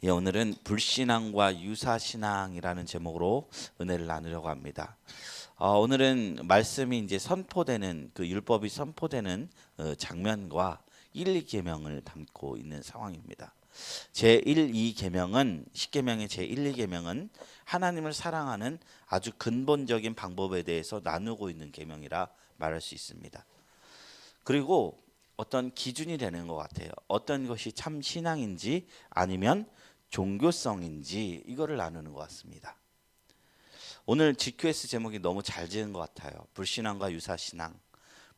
예, 오늘은 불신앙과 유사신앙이라는 제목으로 은혜를 나누려고 합니다. 오늘은 말씀이 이제 선포되는 그 율법이 선포되는 장면과 1, 2계명을 담고 있는 상황입니다. 제 1, 2계명은 10계명의 제 1, 2계명은 하나님을 사랑하는 아주 근본적인 방법에 대해서 나누고 있는 계명이라 말할 수 있습니다. 그리고 어떤 기준이 되는 것 같아요. 어떤 것이 참 신앙인지 아니면 종교성인지 이거를 나누는 것 같습니다. 오늘 GQS 제목이 너무 잘 지은 것 같아요. 불신앙과 유사신앙.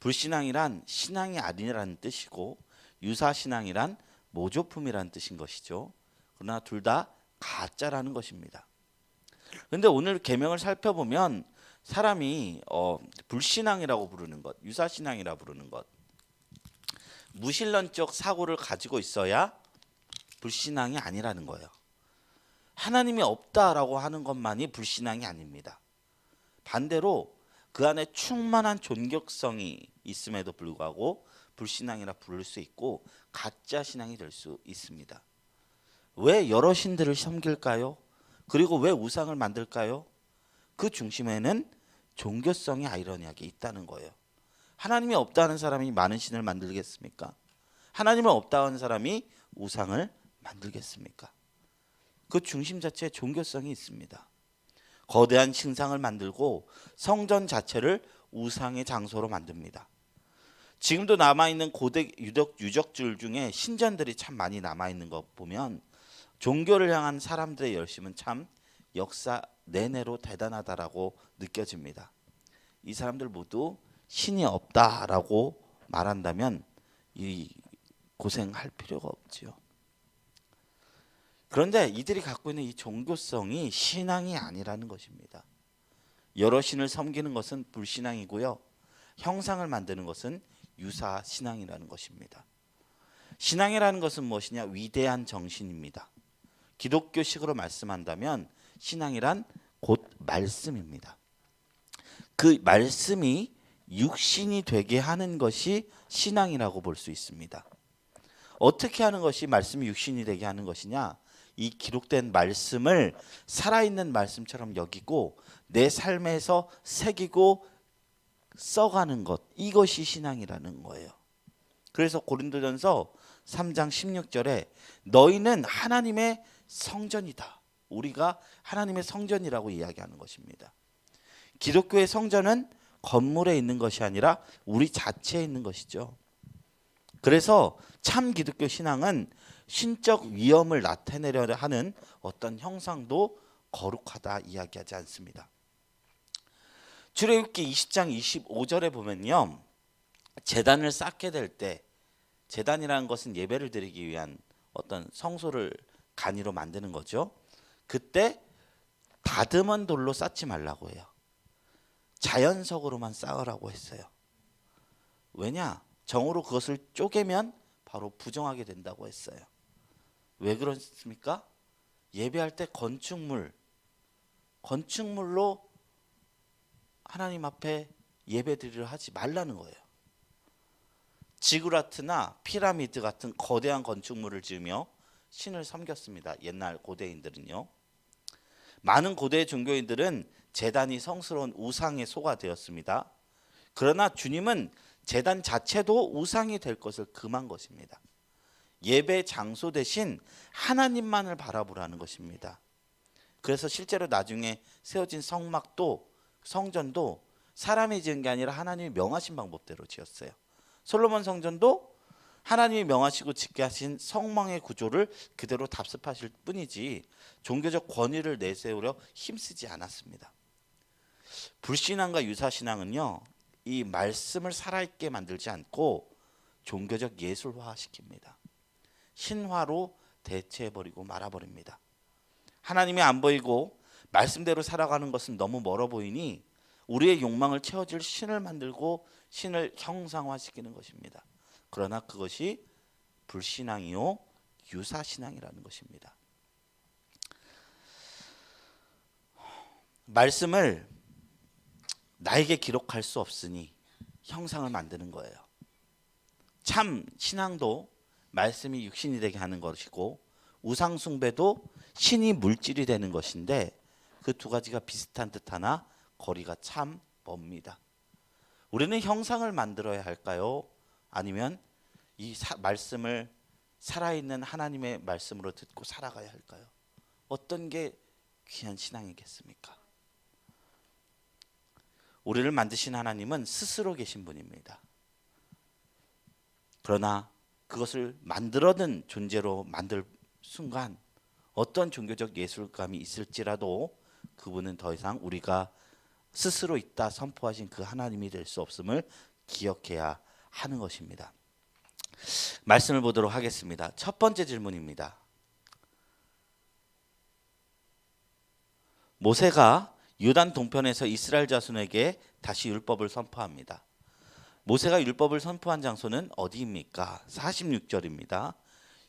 불신앙이란 신앙이 아니라는 뜻이고 유사신앙이란 모조품이라는 뜻인 것이죠. 그러나 둘 다 가짜라는 것입니다. 그런데 오늘 계명을 살펴보면 사람이 불신앙이라고 부르는 것, 유사신앙이라 부르는 것, 무신론적 사고를 가지고 있어야 불신앙이 아니라는 거예요. 하나님이 없다라고 하는 것만이 불신앙이 아닙니다. 반대로 그 안에 충만한 존경성이 있음에도 불구하고 불신앙이라 부를 수 있고 가짜 신앙이 될 수 있습니다. 왜 여러 신들을 섬길까요? 그리고 왜 우상을 만들까요? 그 중심에는 종교성이 아이러니하게 있다는 거예요. 하나님이 없다는 사람이 많은 신을 만들겠습니까? 하나님을 없다는 사람이 우상을 만들겠습니까? 그 중심 자체에 종교성이 있습니다. 거대한 신상을 만들고 성전 자체를 우상의 장소로 만듭니다. 지금도 남아있는 고대 유적들 중에 신전들이 참 많이 남아있는 것 보면 종교를 향한 사람들의 열심은 참 역사 내내로 대단하다라고 느껴집니다. 이 사람들 모두 신이 없다라고 말한다면 이 고생할 필요가 없지요. 그런데 이들이 갖고 있는 이 종교성이 신앙이 아니라는 것입니다. 여러 신을 섬기는 것은 불신앙이고요. 형상을 만드는 것은 유사신앙이라는 것입니다. 신앙이라는 것은 무엇이냐? 위대한 정신입니다. 기독교식으로 말씀한다면 신앙이란 곧 말씀입니다. 그 말씀이 육신이 되게 하는 것이 신앙이라고 볼 수 있습니다. 어떻게 하는 것이 말씀이 육신이 되게 하는 것이냐? 이 기록된 말씀을 살아있는 말씀처럼 여기고 내 삶에서 새기고 써가는 것, 이것이 신앙이라는 거예요. 그래서 고린도전서 3장 16절에 너희는 하나님의 성전이다. 우리가 하나님의 성전이라고 이야기하는 것입니다. 기독교의 성전은 건물에 있는 것이 아니라 우리 자체에 있는 것이죠. 그래서 참 기독교 신앙은 신적 위엄을 나타내려 하는 어떤 형상도 거룩하다 이야기하지 않습니다. 출애굽기 20장 25절에 보면요, 제단을 쌓게 될 때, 제단이라는 것은 예배를 드리기 위한 어떤 성소를 간이로 만드는 거죠. 그때 다듬은 돌로 쌓지 말라고 해요. 자연석으로만 쌓으라고 했어요. 왜냐? 정으로 그것을 쪼개면 바로 부정하게 된다고 했어요. 왜 그렇습니까? 예배할 때 건축물로 하나님 앞에 예배드리려 하지 말라는 거예요. 지구라트나 피라미드 같은 거대한 건축물을 지으며 신을 섬겼습니다. 옛날 고대인들은요. 많은 고대 종교인들은 제단이 성스러운 우상의 소가 되었습니다. 그러나 주님은 제단 자체도 우상이 될 것을 금한 것입니다. 예배 장소 대신 하나님만을 바라보라는 것입니다. 그래서 실제로 나중에 세워진 성막도 성전도 사람이 지은 게 아니라 하나님이 명하신 방법대로 지었어요. 솔로몬 성전도 하나님이 명하시고 짓게 하신 성망의 구조를 그대로 답습하실 뿐이지 종교적 권위를 내세우려 힘쓰지 않았습니다. 불신앙과 유사신앙은요, 이 말씀을 살아있게 만들지 않고 종교적 예술화 시킵니다. 신화로 대체해버리고 말아버립니다. 하나님이 안 보이고 말씀대로 살아가는 것은 너무 멀어 보이니 우리의 욕망을 채워줄 신을 만들고 신을 형상화시키는 것입니다. 그러나 그것이 불신앙이요 유사신앙이라는 것입니다. 말씀을 나에게 기록할 수 없으니 형상을 만드는 거예요. 참 신앙도 말씀이 육신이 되게 하는 것이고 우상 숭배도 신이 물질이 되는 것인데 그 두 가지가 비슷한 듯하나 거리가 참 멉니다. 우리는 형상을 만들어야 할까요? 아니면 이 말씀을 살아있는 하나님의 말씀으로 듣고 살아가야 할까요? 어떤 게 귀한 신앙이겠습니까? 우리를 만드신 하나님은 스스로 계신 분입니다. 그러나 그것을 만들어낸 존재로 만들 순간 어떤 종교적 예술감이 있을지라도 그분은 더 이상 우리가 스스로 있다 선포하신 그 하나님이 될 수 없음을 기억해야 하는 것입니다. 말씀을 보도록 하겠습니다. 첫 번째 질문입니다. 모세가 요단 동편에서 이스라엘 자손에게 다시 율법을 선포합니다. 모세가 율법을 선포한 장소는 어디입니까? 46절입니다.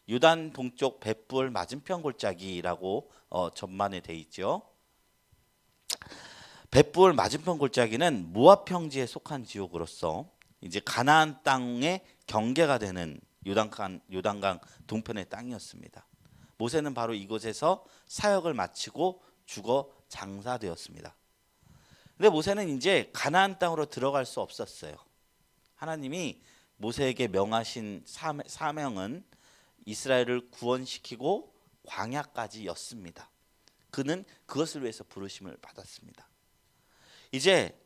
요단 동쪽 벳부을 맞은편 골짜기라고 전만에 돼 있죠. 벳부을 맞은편 골짜기는 모압 평지에 속한 지역으로서 이제 가나안 땅의 경계가 되는 요단강 동편의 땅이었습니다. 모세는 바로 이곳에서 사역을 마치고 죽어 장사되었습니다. 근데 모세는 이제 가나안 땅으로 들어갈 수 없었어요. 하나님이 모세에게 명하신 사명은 이스라엘을 구원시키고 광야까지였습니다. 그는 그것을 위해서 부르심을 받았습니다. 이제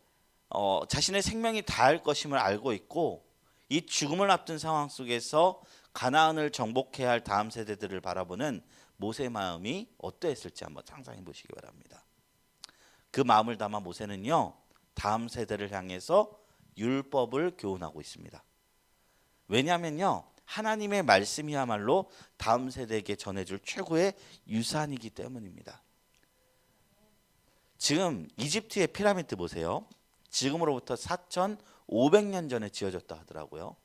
자신의 생명이 다할 것임을 알고 있고 이 죽음을 앞둔 상황 속에서 가나안을 정복해야 할 다음 세대들을 바라보는 모세의 마음이 어떠했을지 한번 상상해 보시기 바랍니다. 그 마음을 담아 모세는요, 다음 세대를 향해서 율법을 교훈하고 있습니다. 왜냐하면요, 하나님의 말씀이야말로 다음 세대에게 전해줄 최고의 유산이기 때문입니다. 지금 이집트의 피라미드 보세요. 지금으로부터 4,500년 전에 지어졌다 하더라고요.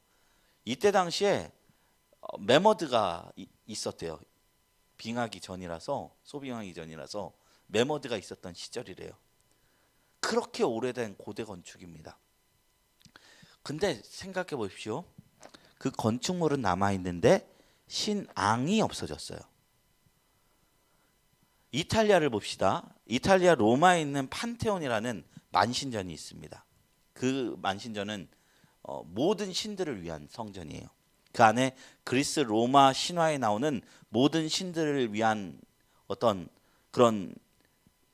이때 당시에 매머드가 있었대요. 빙하기 전이라서, 소빙하기 전이라서 매머드가 있었던 시절이래요. 그렇게 오래된 고대 건축입니다. 근데 생각해 보십시오. 그 건축물은 남아있는데 신앙이 없어졌어요. 이탈리아를 봅시다. 이탈리아 로마에 있는 판테온이라는 만신전이 있습니다. 그 만신전은 모든 신들을 위한 성전이에요. 그 안에 그리스 로마 신화에 나오는 모든 신들을 위한 어떤 그런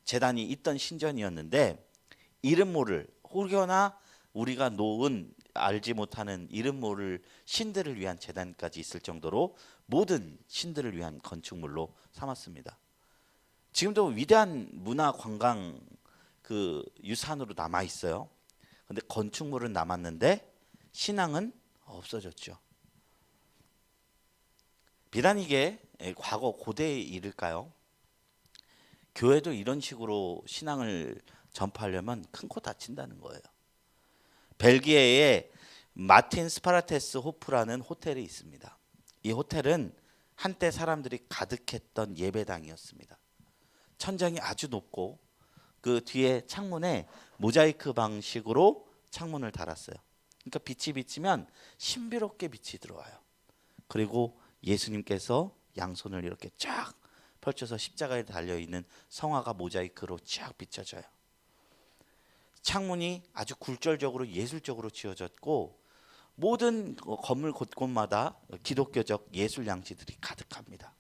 제단이 있던 신전이었는데 이름 모를 혹여나 우리가 놓은 알지 못하는 이름 모를 신들을 위한 제단까지 있을 정도로 모든 신들을 위한 건축물로 삼았습니다. 지금도 위대한 문화 관광 그 유산으로 남아 있어요. 근데 건축물은 남았는데 신앙은 없어졌죠. 비단 이게 과거 고대의 일일까요? 교회도 이런 식으로 신앙을 전파하려면 큰 코 다친다는 거예요. 벨기에에 마틴 스파라테스 호프라는 호텔이 있습니다. 이 호텔은 한때 사람들이 가득했던 예배당이었습니다. 천장이 아주 높고 그 뒤에 창문에 모자이크 방식으로 창문을 달았어요. 그러니까 빛이 비치면 신비롭게 빛이 들어와요. 그리고 예수님께서 양손을 이렇게 쫙 펼쳐서 십자가에 달려있는 성화가 모자이크로 쫙 비춰져요. 창문이 아주 굴절적으로 예술적으로 지어졌고 모든 건물 곳곳마다 기독교적 예술 양식들이 가득합니다.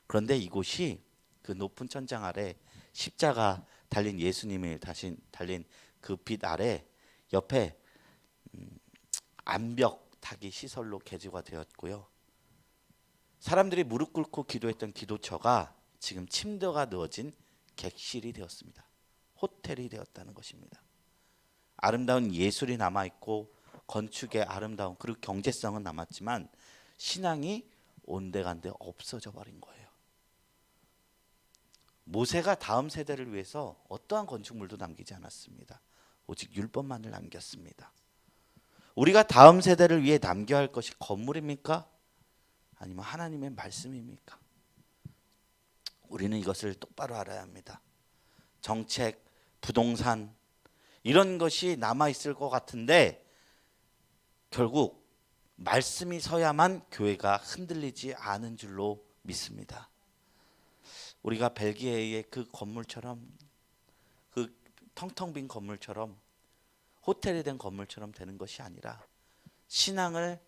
그런데 이곳이 그 높은 천장 아래 십자가 달린 예수님이 달린 그 빛 아래 옆에 암벽 타기 시설로 개조가 되었고요. 사람들이 무릎 꿇고 기도했던 기도처가 지금 침대가 넣어진 객실이 되었습니다. 호텔이 되었다는 것입니다. 아름다운 예술이 남아있고 건축의 아름다움 그리고 경제성은 남았지만 신앙이 온데간데 없어져 버린 거예요. 모세가 다음 세대를 위해서 어떠한 건축물도 남기지 않았습니다. 오직 율법만을 남겼습니다. 우리가 다음 세대를 위해 남겨야 할 것이 건물입니까? 아니면 하나님의 말씀입니까? 우리는 이것을 똑바로 알아야 합니다. 정책, 부동산 이런 것이 남아있을 것 같은데 결국 말씀이 서야만 교회가 흔들리지 않은 줄로 믿습니다. 우리가 벨기에의 그 건물처럼, 그 텅텅 빈 건물처럼, 호텔이 된 건물처럼 되는 것이 아니라 신앙을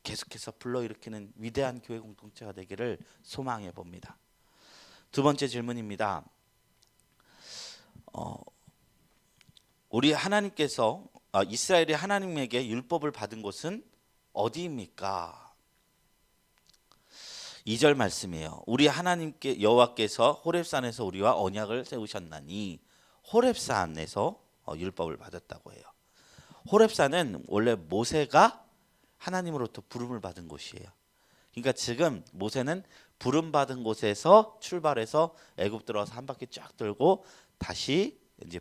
계속해서 불러일으키는 위대한 교회 공동체가 되기를 소망해 봅니다. 두 번째 질문입니다. 우리 하나님께서 이스라엘이 하나님에게 율법을 받은 곳은 어디입니까? 2절 말씀이에요. 우리 하나님께 여호와께서 호렙산에서 우리와 언약을 세우셨나니, 호렙산에서 율법을 받았다고 해요. 호렙산은 원래 모세가 하나님으로부터 부름을 받은 곳이에요. 그러니까 지금 모세는 부름 받은 곳에서 출발해서 애굽 들어와서 한 바퀴 쫙 돌고 다시 이제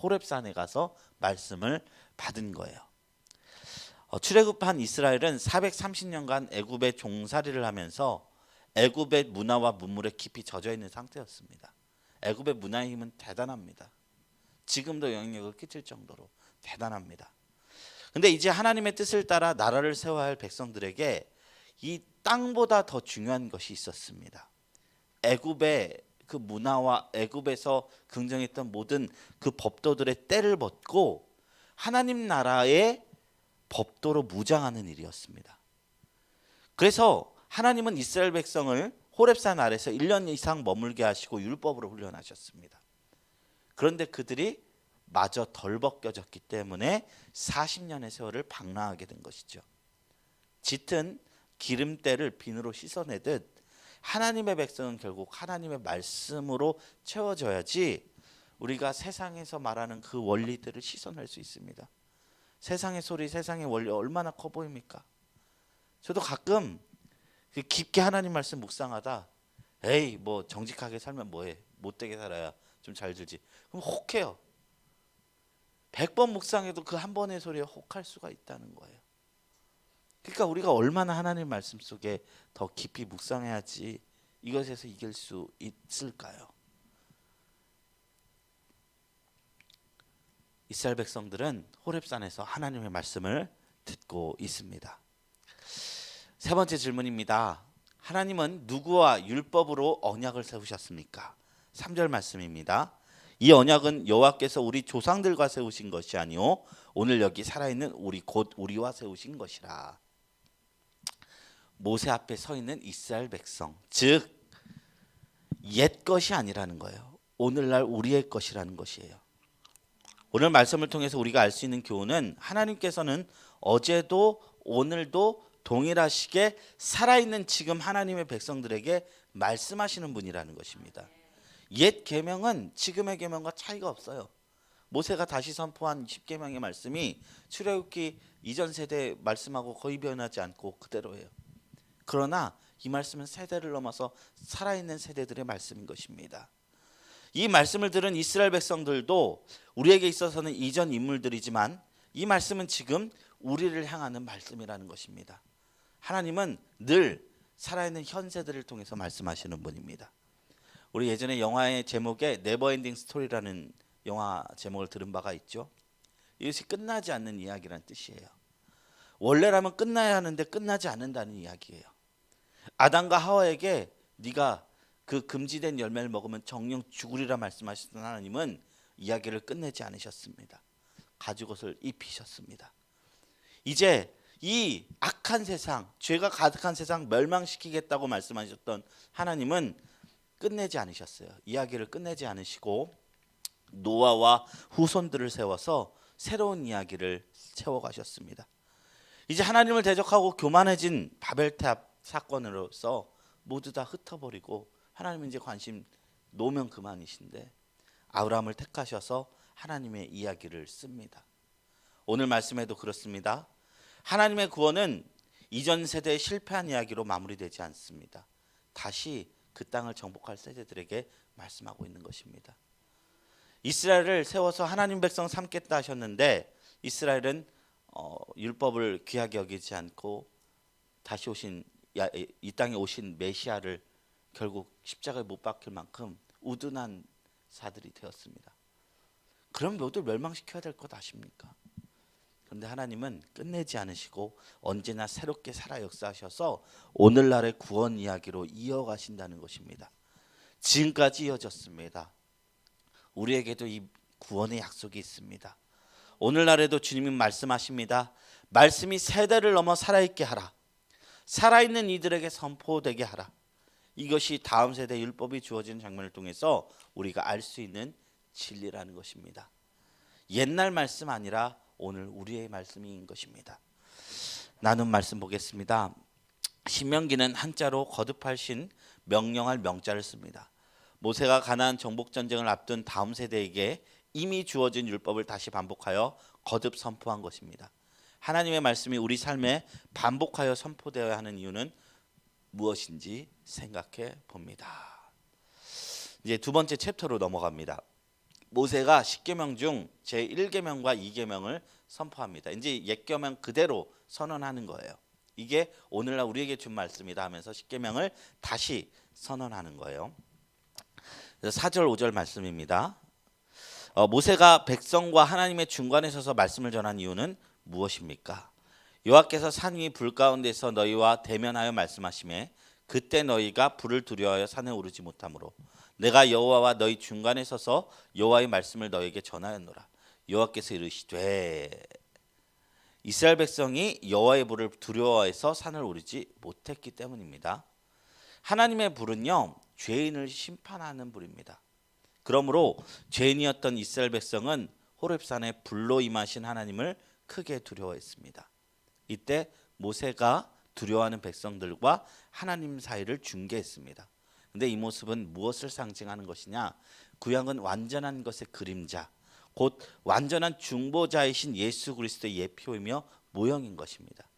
호렙산에 가서 말씀을 받은 거예요. 출애굽한 이스라엘은 430년간 애굽의 종살이를 하면서 애굽의 문화와 문물에 깊이 젖어 있는 상태였습니다. 애굽의 문화의 힘은 대단합니다. 지금도 영향력을 끼칠 정도로 대단합니다. 근데 이제 하나님의 뜻을 따라 나라를 세워야 할 백성들에게 이 땅보다 더 중요한 것이 있었습니다. 애굽의 그 문화와 애굽에서 긍정했던 모든 그 법도들의 때를 벗고 하나님 나라의 법도로 무장하는 일이었습니다. 그래서 하나님은 이스라엘 백성을 호렙산 아래서 1년 이상 머물게 하시고 율법으로 훈련하셨습니다. 그런데 그들이 마저 덜 벗겨졌기 때문에 40년의 세월을 방랑하게 된 것이죠. 짙은 기름때를 비누로 씻어내듯 하나님의 백성은 결국 하나님의 말씀으로 채워져야지 우리가 세상에서 말하는 그 원리들을 씻어낼 수 있습니다. 세상의 소리, 세상의 원리 얼마나 커 보입니까? 저도 가끔 깊게 하나님 말씀 묵상하다 에이 뭐 정직하게 살면 뭐해, 못되게 살아야 좀 잘 들지, 그럼 혹해요. 100번 묵상해도 그 한 번의 소리에 혹할 수가 있다는 거예요. 그러니까 우리가 얼마나 하나님 말씀 속에 더 깊이 묵상해야지 이것에서 이길 수 있을까요? 이스라엘 백성들은 호렙산에서 하나님의 말씀을 듣고 있습니다. 세 번째 질문입니다. 하나님은 누구와 율법으로 언약을 세우셨습니까? 3절 말씀입니다. 이 언약은 여호와께서 우리 조상들과 세우신 것이 아니요 오늘 여기 살아있는 우리 곧 우리와 세우신 것이라. 모세 앞에 서 있는 이스라엘 백성, 즉 옛 것이 아니라는 거예요. 오늘날 우리의 것이라는 것이에요. 오늘 말씀을 통해서 우리가 알 수 있는 교훈은 하나님께서는 어제도 오늘도 동일하시게 살아있는 지금 하나님의 백성들에게 말씀하시는 분이라는 것입니다. 옛 계명은 지금의 계명과 차이가 없어요. 모세가 다시 선포한 10계명의 말씀이 출애굽기 이전 세대 말씀하고 거의 변하지 않고 그대로예요. 그러나 이 말씀은 세대를 넘어서 살아있는 세대들의 말씀인 것입니다. 이 말씀을 들은 이스라엘 백성들도 우리에게 있어서는 이전 인물들이지만 이 말씀은 지금 우리를 향하는 말씀이라는 것입니다. 하나님은 늘 살아있는 현세들을 통해서 말씀하시는 분입니다. 우리 예전에 영화의 제목에 네버엔딩 스토리라는 영화 제목을 들은 바가 있죠. 이것이 끝나지 않는 이야기라는 뜻이에요. 원래라면 끝나야 하는데 끝나지 않는다는 이야기예요. 아담과 하와에게 네가 그 금지된 열매를 먹으면 정령 죽으리라 말씀하셨던 하나님은 이야기를 끝내지 않으셨습니다. 가죽옷을 입히셨습니다. 이제 이 악한 세상, 죄가 가득한 세상 멸망시키겠다고 말씀하셨던 하나님은 끝내지 않으셨어요. 이야기를 끝내지 않으시고 노아와 후손들을 세워서 새로운 이야기를 채워가셨습니다. 이제 하나님을 대적하고 교만해진 바벨탑 사건으로서 모두 다 흩어버리고 하나님 이제 관심 놓으면 그만이신데 아브라함을 택하셔서 하나님의 이야기를 씁니다. 오늘 말씀에도 그렇습니다. 하나님의 구원은 이전 세대의 실패한 이야기로 마무리되지 않습니다. 다시 그 땅을 정복할 세대들에게 말씀하고 있는 것입니다. 이스라엘을 세워서 하나님 백성 삼겠다 하셨는데 이스라엘은 율법을 귀하게 여기지 않고 다시 오신 이 땅에 오신 메시아를 결국 십자가에 못 박힐 만큼 우둔한 사들이 되었습니다. 그럼 모두 멸망시켜야 될 것 아십니까? 그런데 하나님은 끝내지 않으시고 언제나 새롭게 살아 역사하셔서 오늘날의 구원 이야기로 이어가신다는 것입니다. 지금까지 이어졌습니다. 우리에게도 이 구원의 약속이 있습니다. 오늘날에도 주님이 말씀하십니다. 말씀이 세대를 넘어 살아있게 하라. 살아있는 이들에게 선포되게 하라. 이것이 다음 세대 율법이 주어진 장면을 통해서 우리가 알 수 있는 진리라는 것입니다. 옛날 말씀 아니라 오늘 우리의 말씀인 것입니다. 나눈 말씀 보겠습니다. 신명기는 한자로 거듭하신 명령할 명자를 씁니다. 모세가 가나안 정복 전쟁을 앞둔 다음 세대에게 이미 주어진 율법을 다시 반복하여 거듭 선포한 것입니다. 하나님의 말씀이 우리 삶에 반복하여 선포되어야 하는 이유는 무엇인지 생각해 봅니다. 이제 두 번째 챕터로 넘어갑니다. 모세가 10계명 중 제1계명과 2계명을 선포합니다. 이제 옛계명 그대로 선언하는 거예요. 이게 오늘날 우리에게 준 말씀이다 하면서 10계명을 다시 선언하는 거예요. 4절 5절 말씀입니다. 모세가 백성과 하나님의 중간에 서서 말씀을 전한 이유는 무엇입니까? 여호와께서 산 위 불 가운데서 너희와 대면하여 말씀하시매 그때 너희가 불을 두려워하여 산에 오르지 못하므로 내가 여호와와 너희 중간에 서서 여호와의 말씀을 너희에게 전하였노라. 여호와께서 이르시되 이스라엘 백성이 여호와의 불을 두려워해서 산을 오르지 못했기 때문입니다. 하나님의 불은요 죄인을 심판하는 불입니다. 그러므로 죄인이었던 이스라엘 백성은 호렙산에 불로 임하신 하나님을 크게 두려워했습니다. 이때 모세가 두려워하는 백성들과 하나님 사이를 중개했습니다. 근데 이 모습은 무엇을 상징하는 것이냐? 구약은 완전한 것의 그림자, 곧 완전한 중보자이신 예수 그리스도의 예표이며 모형인 것입니다.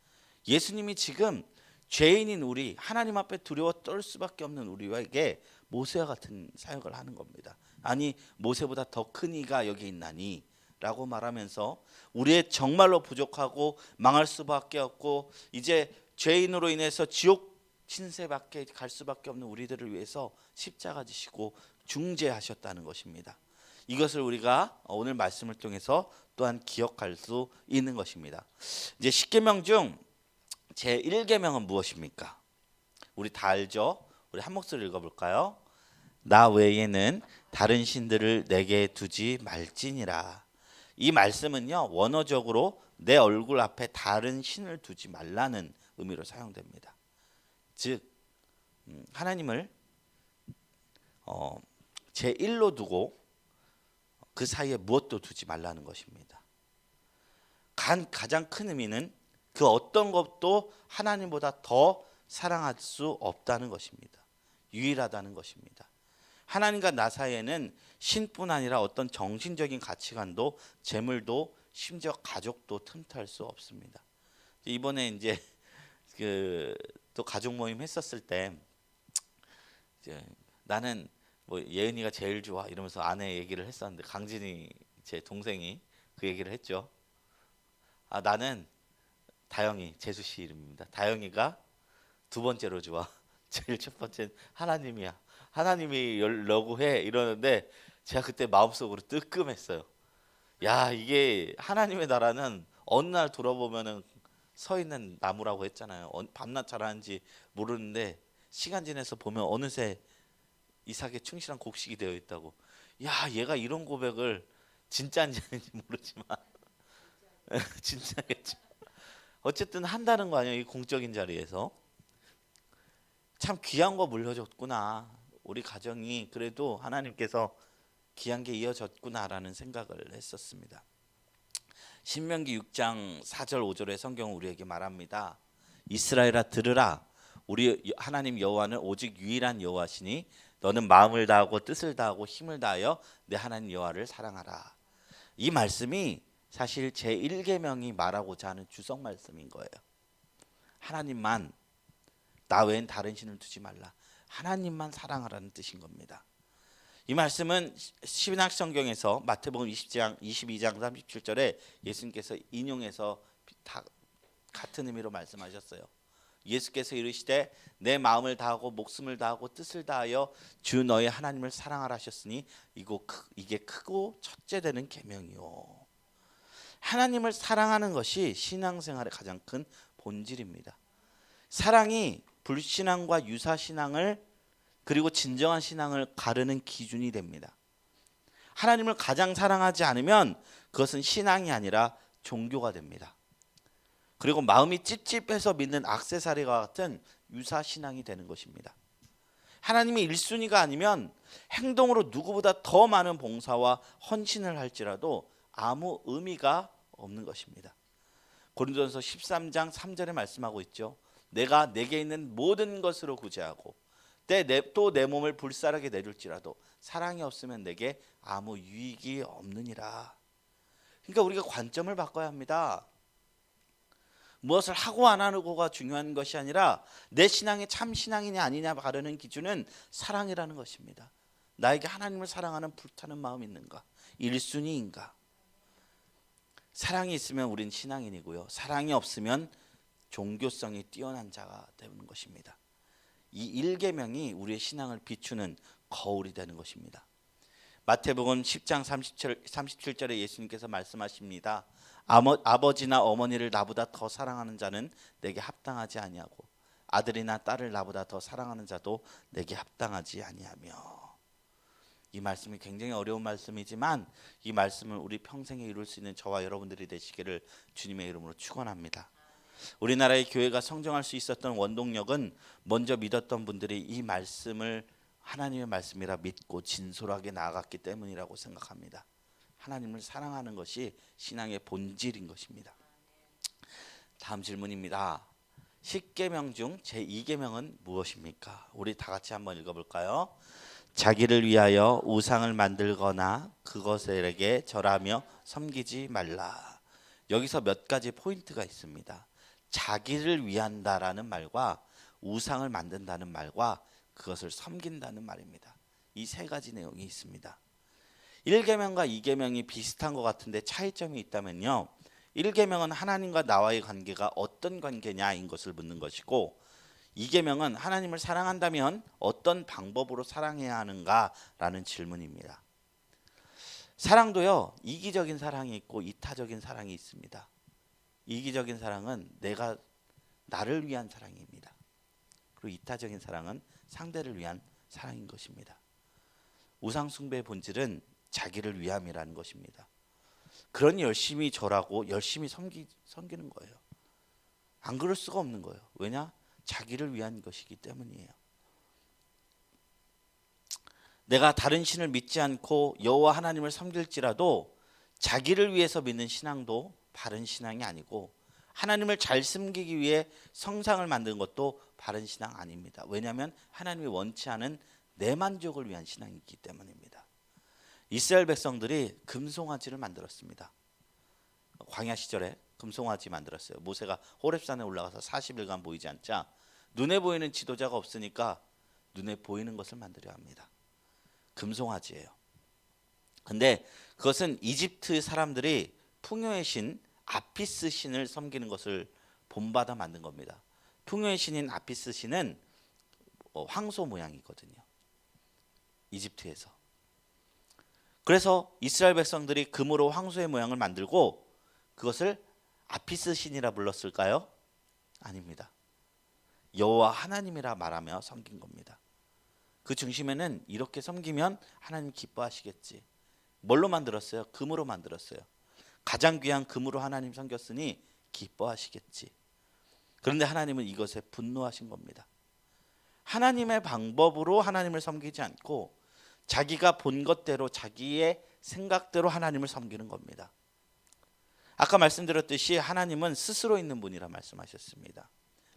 예수님이 지금 죄인인 우리, 하나님 앞에 두려워 떨 수밖에 없는 우리에게 모세와 같은 사역을 하는 겁니다. 아니 모세보다 더 큰 이가 여기 있나니 라고 말하면서 우리의 정말로 부족하고 망할 수밖에 없고 이제 죄인으로 인해서 지옥 신세밖에 갈 수밖에 없는 우리들을 위해서 십자가 지시고 중재하셨다는 것입니다. 이것을 우리가 오늘 말씀을 통해서 또한 기억할 수 있는 것입니다. 이제 10계명 중 제1계명은 무엇입니까? 우리 다 알죠? 우리 한 목소리 읽어볼까요? 나 외에는 다른 신들을 내게 두지 말지니라. 이 말씀은요 원어적으로 내 얼굴 앞에 다른 신을 두지 말라는 의미로 사용됩니다. 즉 하나님을 제1로 두고 그 사이에 무엇도 두지 말라는 것입니다. 가장 큰 의미는 그 어떤 것도 하나님보다 더 사랑할 수 없다는 것입니다. 유일하다는 것입니다. 하나님과 나 사이에는 신뿐 아니라 어떤 정신적인 가치관도 재물도 심지어 가족도 틈탈 수 없습니다. 이번에 이제 또 가족 모임 했었을 때 이제 나는 뭐 예은이가 제일 좋아 이러면서 아내 얘기를 했었는데 강진이 제 동생이 그 얘기를 했죠. 나는 다영이 재수 씨 이름입니다. 다영이가 두 번째로 좋아. 제일 첫 번째는 하나님이야. 하나님이 열려고 해 이러는데 제가 그때 마음속으로 뜨끔했어요. 야 이게 하나님의 나라는 어느 날 돌아보면은 서 있는 나무라고 했잖아요. 밤낮 자라는지 모르는데 시간 지나서 보면 어느새 이삭의 충실한 곡식이 되어 있다고. 야 얘가 이런 고백을 진짜인지 아닌지 모르지만 진짜겠죠. 어쨌든 한다는 거 아니에요. 이 공적인 자리에서. 참 귀한 거 물려줬구나. 우리 가정이 그래도 하나님께서 귀한 게 이어졌구나라는 생각을 했었습니다. 신명기 6장 4절 5절의 성경은 우리에게 말합니다. 이스라엘아 들으라. 우리 하나님 여호와는 오직 유일한 여호와시니 너는 마음을 다하고 뜻을 다하고 힘을 다하여 내 하나님 여호와를 사랑하라. 이 말씀이 사실 제1계명이 말하고자 하는 주석 말씀인 거예요. 하나님만, 나 외엔 다른 신을 두지 말라. 하나님만 사랑하라는 뜻인 겁니다. 이 말씀은 신약 성경에서 마태복음 22장 37절에 예수님께서 인용해서 다 같은 의미로 말씀하셨어요. 예수께서 이르시되 내 마음을 다하고 목숨을 다하고 뜻을 다하여 주 너의 하나님을 사랑하라 하셨으니 이게 크고 첫째 되는 계명이요. 하나님을 사랑하는 것이 신앙생활의 가장 큰 본질입니다. 사랑이 불신앙과 유사신앙을 그리고 진정한 신앙을 가르는 기준이 됩니다. 하나님을 가장 사랑하지 않으면 그것은 신앙이 아니라 종교가 됩니다. 그리고 마음이 찝찝해서 믿는 액세서리와 같은 유사신앙이 되는 것입니다. 하나님이 1순위가 아니면 행동으로 누구보다 더 많은 봉사와 헌신을 할지라도 아무 의미가 없는 것입니다. 고린도전서 13장 3절에 말씀하고 있죠. 내가 내게 있는 모든 것으로 구제하고 또 내 몸을 불사르게 내줄지라도 사랑이 없으면 내게 아무 유익이 없느니라. 그러니까 우리가 관점을 바꿔야 합니다. 무엇을 하고 안 하고가 중요한 것이 아니라 내 신앙이 참 신앙이냐 아니냐 가르는 기준은 사랑이라는 것입니다. 나에게 하나님을 사랑하는 불타는 마음이 있는가? 1순위인가? 사랑이 있으면 우린 신앙인이고요. 사랑이 없으면 종교성이 뛰어난 자가 되는 것입니다. 이 1계명이 우리의 신앙을 비추는 거울이 되는 것입니다. 마태복음 10장 37절에 예수님께서 말씀하십니다. 아버지나 어머니를 나보다 더 사랑하는 자는 내게 합당하지 아니하고 아들이나 딸을 나보다 더 사랑하는 자도 내게 합당하지 아니하며. 이 말씀이 굉장히 어려운 말씀이지만 이 말씀을 우리 평생에 이룰 수 있는 저와 여러분들이 되시기를 주님의 이름으로 축원합니다. 우리나라의 교회가 성장할 수 있었던 원동력은 먼저 믿었던 분들이 이 말씀을 하나님의 말씀이라 믿고 진솔하게 나아갔기 때문이라고 생각합니다. 하나님을 사랑하는 것이 신앙의 본질인 것입니다. 다음 질문입니다. 10계명 중 제2계명은 무엇입니까? 우리 다 같이 한번 읽어볼까요? 자기를 위하여 우상을 만들거나 그것에게 절하며 섬기지 말라. 여기서 몇 가지 포인트가 있습니다. 자기를 위한다라는 말과 우상을 만든다는 말과 그것을 섬긴다는 말입니다. 이 세 가지 내용이 있습니다. 1계명과 2계명이 비슷한 것 같은데 차이점이 있다면요. 1계명은 하나님과 나와의 관계가 어떤 관계냐인 것을 묻는 것이고 2계명은 하나님을 사랑한다면 어떤 방법으로 사랑해야 하는가라는 질문입니다. 사랑도요. 이기적인 사랑이 있고 이타적인 사랑이 있습니다. 이기적인 사랑은 나를 위한 사랑입니다. 그리고 이타적인 사랑은 상대를 위한 사랑인 것입니다. 우상 숭배의 본질은 자기를 위함이라는 것입니다. 그러니 열심히 절하고 열심히 섬기는 거예요. 안 그럴 수가 없는 거예요. 왜냐? 자기를 위한 것이기 때문이에요. 내가 다른 신을 믿지 않고 여호와 하나님을 섬길지라도 자기를 위해서 믿는 신앙도 바른 신앙이 아니고 하나님을 잘 섬기기 위해 성상을 만드는 것도 바른 신앙 아닙니다. 왜냐하면 하나님이 원치 않은 내 만족을 위한 신앙이기 때문입니다. 이스라엘 백성들이 금송아지를 만들었습니다. 광야 시절에 금송아지 만들었어요. 모세가 호렙산에 올라가서 40일간 보이지 않자 눈에 보이는 지도자가 없으니까 눈에 보이는 것을 만들어야 합니다. 금송아지예요. 근데 그것은 이집트 사람들이 풍요의 신 아피스 신을 섬기는 것을 본받아 만든 겁니다. 풍요의 신인 아피스 신은 황소 모양이거든요. 이집트에서. 그래서 이스라엘 백성들이 금으로 황소의 모양을 만들고 그것을 아피스 신이라 불렀을까요? 아닙니다. 여호와 하나님이라 말하며 섬긴 겁니다. 그 중심에는 이렇게 섬기면 하나님 기뻐하시겠지. 뭘로 만들었어요? 금으로 만들었어요. 가장 귀한 금으로 하나님 섬겼으니 기뻐하시겠지. 그런데 하나님은 이것에 분노하신 겁니다. 하나님의 방법으로 하나님을 섬기지 않고 자기가 본 것대로 자기의 생각대로 하나님을 섬기는 겁니다. 아까 말씀드렸듯이 하나님은 스스로 있는 분이라 말씀하셨습니다.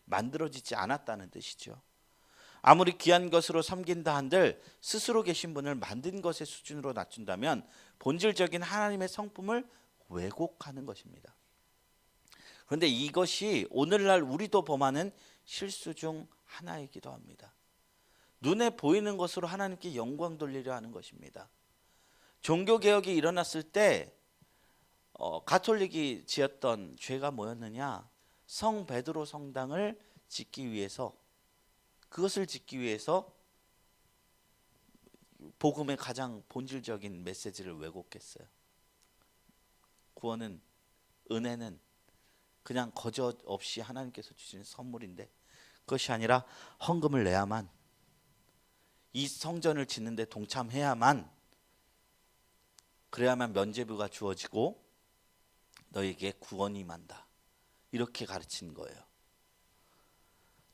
만들어지지 않았다는 뜻이죠. 아무리 귀한 것으로 섬긴다 한들 스스로 계신 분을 만든 것의 수준으로 낮춘다면 본질적인 하나님의 성품을 왜곡하는 것입니다. 그런데 이것이 오늘날 우리도 범하는 실수 중 하나이기도 합니다. 눈에 보이는 것으로 하나님께 영광 돌리려 하는 것입니다. 종교개혁이 일어났을 때 가톨릭이 지었던 죄가 뭐였느냐? 성 베드로 성당을 짓기 위해서 그것을 짓기 위해서 복음의 가장 본질적인 메시지를 왜곡했어요. 구원은 은혜는 그냥 거저 없이 하나님께서 주시는 선물인데 그것이 아니라 헌금을 내야만, 이 성전을 짓는 데 동참해야만, 그래야만 면죄부가 주어지고 너에게 구원이 임한다, 이렇게 가르치는 거예요.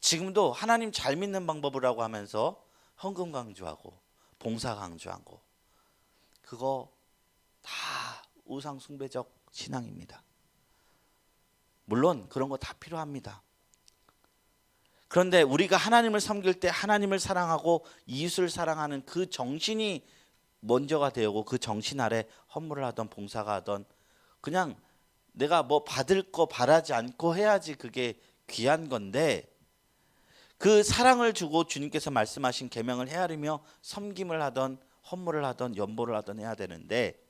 지금도 하나님 잘 믿는 방법이라고 하면서 헌금 강조하고 봉사 강조하고, 그거 다 우상 숭배적 신앙입니다. 물론 그런 거 다 필요합니다. 그런데 우리가 하나님을 섬길 때 하나님을 사랑하고 이웃을 사랑하는 그 정신이 먼저가 되고, 그 정신 아래 헌물을 하던 봉사가 하던, 그냥 내가 뭐 받을 거 바라지 않고 해야지 그게 귀한 건데, 그 사랑을 주고 주님께서 말씀하신 계명을 헤아리며 섬김을 하던 헌물을 하던 연보를 하던 해야 되는데,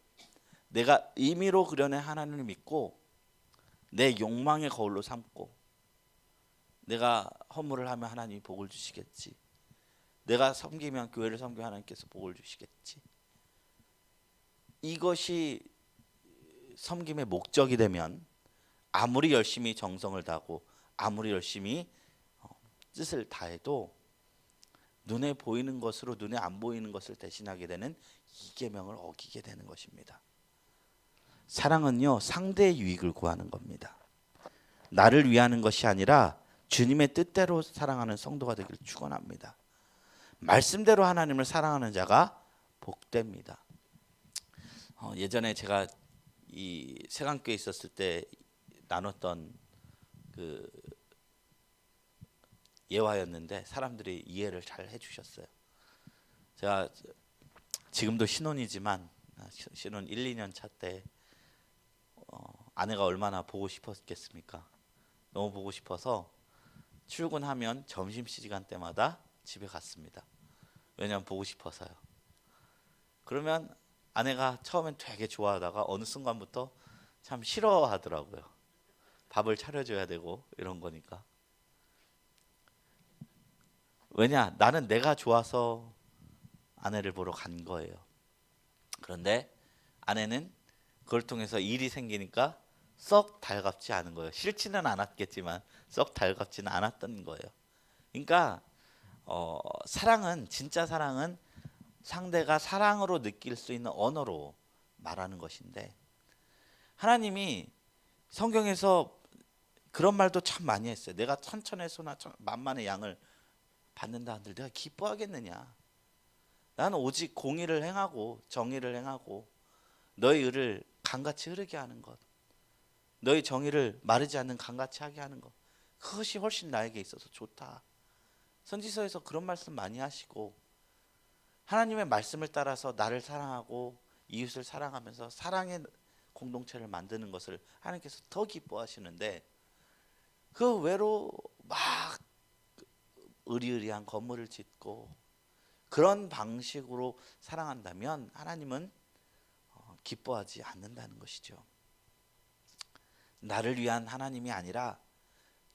내가 임의로 그려낸 하나님을 믿고 내 욕망의 거울로 삼고, 내가 헌물을 하면 하나님이 복을 주시겠지, 내가 섬기면 교회를 섬기면 하나님께서 복을 주시겠지, 이것이 섬김의 목적이 되면 아무리 열심히 정성을 다하고 아무리 열심히 뜻을 다해도 눈에 보이는 것으로 눈에 안 보이는 것을 대신하게 되는 이 계명을 어기게 되는 것입니다. 사랑은요, 상대의 유익을 구하는 겁니다. 나를 위하는 것이 아니라 주님의 뜻대로 사랑하는 성도가 되기를 축원합니다. 말씀대로 하나님을 사랑하는 자가 복됩니다. 예전에 제가 이 세강교에 있었을 때 나눴던 그 예화였는데 사람들이 이해를 잘 해주셨어요. 제가 지금도 신혼이지만 신혼 1, 2년 차 때 아내가 얼마나 보고 싶었겠습니까? 너무 보고 싶어서 출근하면 점심시간 때마다 집에 갔습니다. 왜냐하면 보고 싶어서요. 그러면 아내가 처음엔 되게 좋아하다가 어느 순간부터 참 싫어하더라고요. 밥을 차려줘야 되고 이런 거니까. 왜냐? 나는 내가 좋아서 아내를 보러 간 거예요. 그런데 아내는 그걸 통해서 일이 생기니까 썩 달갑지 않은 거예요. 싫지는 않았겠지만 썩 달갑지는 않았던 거예요. 그러니까 사랑은, 진짜 사랑은 상대가 사랑으로 느낄 수 있는 언어로 말하는 것인데, 하나님이 성경에서 그런 말도 참 많이 했어요. 내가 천천의 소나 만만의 양을 받는다 한들 내가 기뻐하겠느냐? 나는 오직 공의를 행하고 정의를 행하고 너희 의를 강같이 흐르게 하는 것, 너희 정의를 마르지 않는 강같이 하게 하는 것, 그것이 훨씬 나에게 있어서 좋다. 선지서에서 그런 말씀 많이 하시고, 하나님의 말씀을 따라서 나를 사랑하고 이웃을 사랑하면서 사랑의 공동체를 만드는 것을 하나님께서 더 기뻐하시는데, 그 외로 막 의리의리한 건물을 짓고 그런 방식으로 사랑한다면 하나님은 기뻐하지 않는다는 것이죠. 나를 위한 하나님이 아니라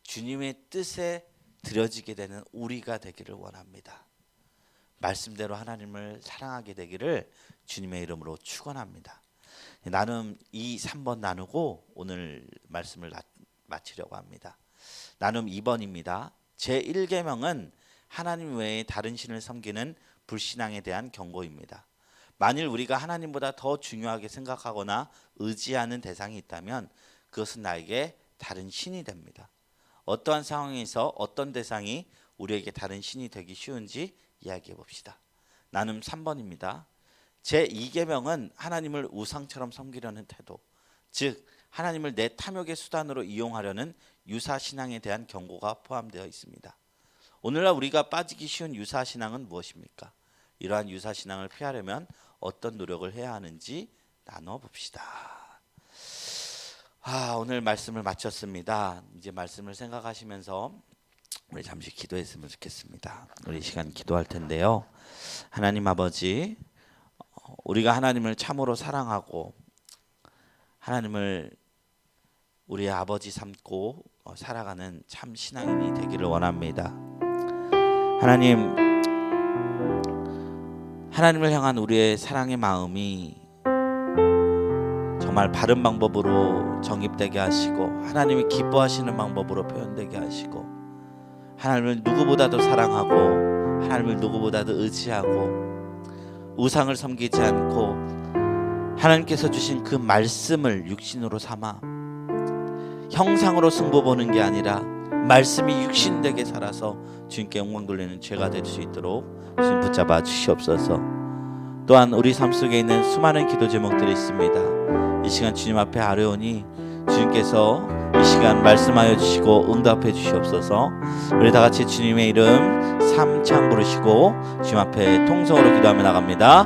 주님의 뜻에 드려지게 되는 우리가 되기를 원합니다. 말씀대로 하나님을 사랑하게 되기를 주님의 이름으로 축원합니다. 나눔 2, 3번 나누고 오늘 말씀을 마치려고 합니다. 나눔 2번입니다. 제1계명은 하나님 외에 다른 신을 섬기는 불신앙에 대한 경고입니다. 만일 우리가 하나님보다 더 중요하게 생각하거나 의지하는 대상이 있다면 그것은 나에게 다른 신이 됩니다. 어떠한 상황에서 어떤 대상이 우리에게 다른 신이 되기 쉬운지 이야기해 봅시다. 나눔 3번입니다. 제2계명은 하나님을 우상처럼 섬기려는 태도, 즉 하나님을 내 탐욕의 수단으로 이용하려는 유사신앙에 대한 경고가 포함되어 있습니다. 오늘날 우리가 빠지기 쉬운 유사신앙은 무엇입니까? 이러한 유사신앙을 피하려면 어떤 노력을 해야 하는지 나눠봅시다. 오늘 말씀을 마쳤습니다. 이제 말씀을 생각하시면서 우리 잠시 기도했으면 좋겠습니다. 우리 시간 기도할 텐데요. 하나님 아버지, 우리가 하나님을 참으로 사랑하고 하나님을 우리의 아버지 삼고 살아가는 참 신앙인이 되기를 원합니다. 하나님을 향한 우리의 사랑의 마음이 정말 정말 바른 방법으로 정립되게 하시고 하나님이 기뻐하시는 방법으로 표현되게 하시고 하나님을 누구보다도 사랑하고 하나님을 누구보다도 의지하고 우상을 섬기지 않고 하나님께서 주신 그 말씀을 육신으로 삼아 형상으로 승부 보는 게 아니라 말씀이 육신되게 살아서 주님께 영광 돌리는 죄가 될 수 있도록 주님 붙잡아 주시옵소서. 또한 우리 삶 속에 있는 수많은 기도 제목들이 있습니다. 이 시간 주님 앞에 아뢰오니 주님께서 이 시간 말씀하여 주시고 응답해 주시옵소서. 우리 다 같이 주님의 이름 삼창 부르시고 주님 앞에 통성으로 기도하며 나갑니다.